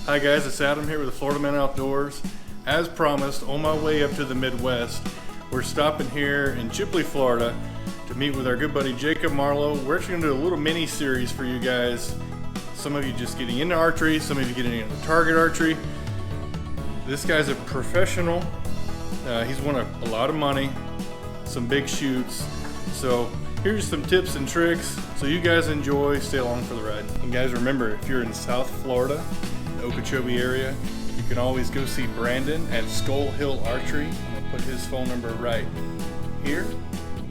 Hi guys, it's Adam here with the Florida Man Outdoors. As promised, on my way up to the Midwest, we're stopping here in Chipley, Florida to meet with our good buddy Jake Marlow. We're actually gonna do a little mini series for you guys. Some of you just getting into archery, some of you getting into target archery. This guy's a professional. He's won a lot of money, some big shoots. So here's some tips and tricks so you guys enjoy, stay along for the ride. And guys, remember, if you're in South Florida, the Okeechobee area, you can always go see Brandon at Skull Hill Archery. I'm gonna put his phone number right here.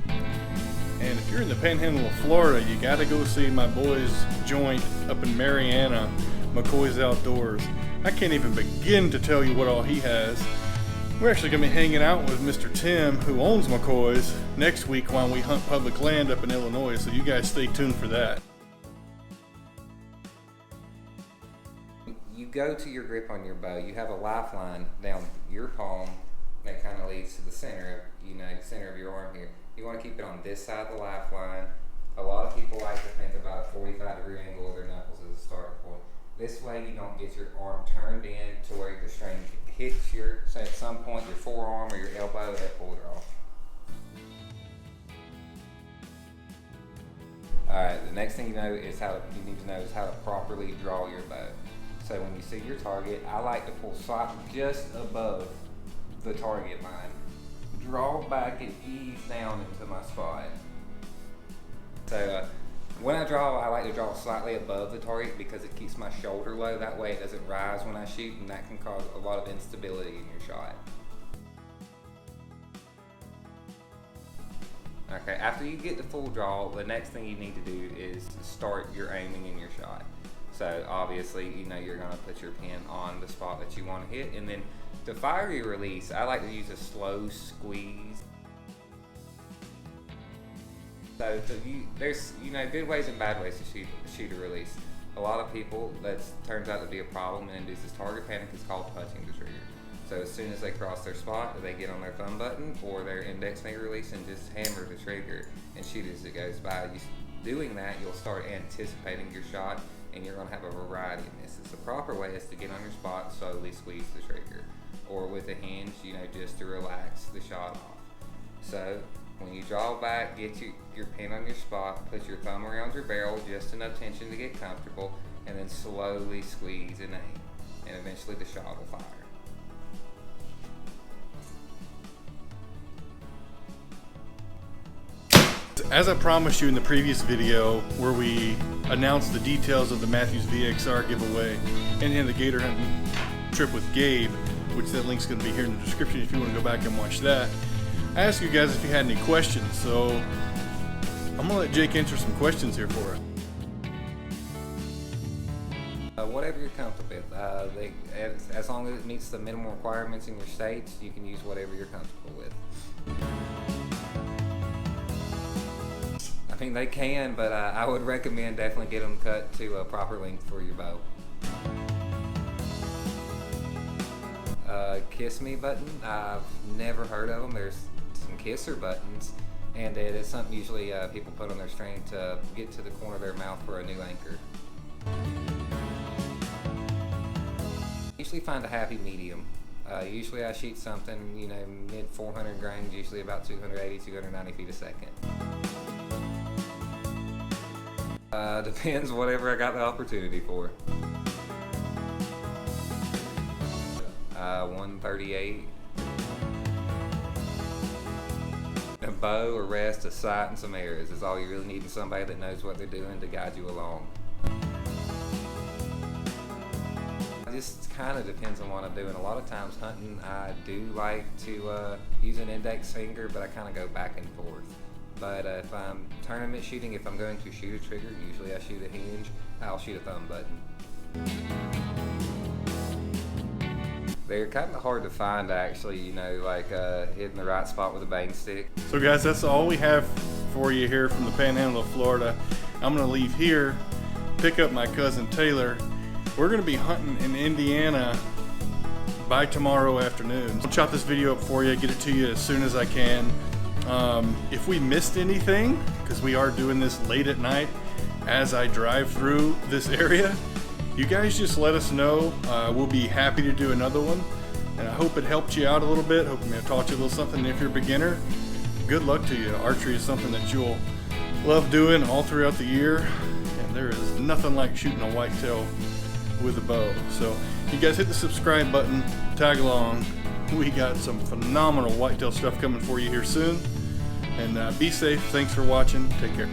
And if you're in the Panhandle of Florida, you gotta go see my boy's joint up in Mariana, McCoy's Outdoors. I can't even begin to tell you what all he has. We're actually gonna be hanging out with Mr. Tim, who owns McCoy's, next week while we hunt public land up in Illinois, so you guys stay tuned for that. You go to your grip on your bow, you have a lifeline down your palm that kind of leads to the center of, center of your arm here. You want to keep it on this side of the lifeline. A lot of people like to think about a 45-degree angle of their knuckles as a starting point. This way you don't get your arm turned in to where the string hits your, say at some point, your forearm or your elbow, that pull it off. Alright, the next thing you need to know is how to properly draw your bow. So when you see your target, I like to pull just above the target line. Draw back and ease down into my spot. So when I draw, I like to draw slightly above the target because it keeps my shoulder low. That way it doesn't rise when I shoot, and that can cause a lot of instability in your shot. Okay, after you get the full draw, the next thing you need to do is start your aiming in your shot. So obviously, you're gonna put your pin on the spot that you want to hit, and then to fire your release, I like to use a slow squeeze. So there's good ways and bad ways to shoot a release. A lot of people, that turns out to be a problem and induces target panic, is called punching the trigger. So as soon as they cross their spot, they get on their thumb button or their index finger release and just hammer the trigger and shoot as it goes by. Doing that, you'll start anticipating your shot, and you're going to have a variety of misses. The proper way is to get on your spot, slowly squeeze the trigger, or with a hinge, just to relax the shot off. So when you draw back, get your pin on your spot, put your thumb around your barrel, just enough tension to get comfortable, and then slowly squeeze and aim, and eventually the shot will fire. As I promised you in the previous video where we announced the details of the Matthews VXR giveaway and the Gator hunting trip with Gabe, which that link's going to be here in the description if you want to go back and watch that, I asked you guys if you had any questions, so I'm going to let Jake answer some questions here for us. Whatever you're comfortable with. As long as it meets the minimum requirements in your states, you can use whatever you're comfortable with. I think they can, but I would recommend definitely get them cut to a proper length for your bow. Kiss me button, I've never heard of them. There's some kisser buttons, and it is something usually people put on their string to get to the corner of their mouth for a new anchor. Usually find a happy medium. Usually I shoot something, mid 400 grains, usually about 280, 290 feet a second. Depends whatever I got the opportunity for. 138. A bow, a rest, a sight, and some arrows is all you really need in somebody that knows what they're doing to guide you along. It just kind of depends on what I'm doing. A lot of times hunting, I do like to use an index finger, but I kind of go back and forth. But if I'm tournament shooting, if I'm going to shoot a trigger, usually I shoot a hinge, I'll shoot a thumb button. They're kind of hard to find actually, hitting the right spot with a bang stick. So guys, that's all we have for you here from the Panhandle of Florida. I'm going to leave here, pick up my cousin Taylor. We're going to be hunting in Indiana by tomorrow afternoon. I'll chop this video up for you, get it to you as soon as I can. If we missed anything, because we are doing this late at night as I drive through this area, you guys just let us know. We'll be happy to do another one. And I hope it helped you out a little bit. Hope it may have taught you a little something. If you're a beginner, good luck to you. Archery is something that you'll love doing all throughout the year. And there is nothing like shooting a whitetail with a bow. So you guys hit the subscribe button, tag along. We got some phenomenal whitetail stuff coming for you here soon. And be safe. Thanks for watching. Take care.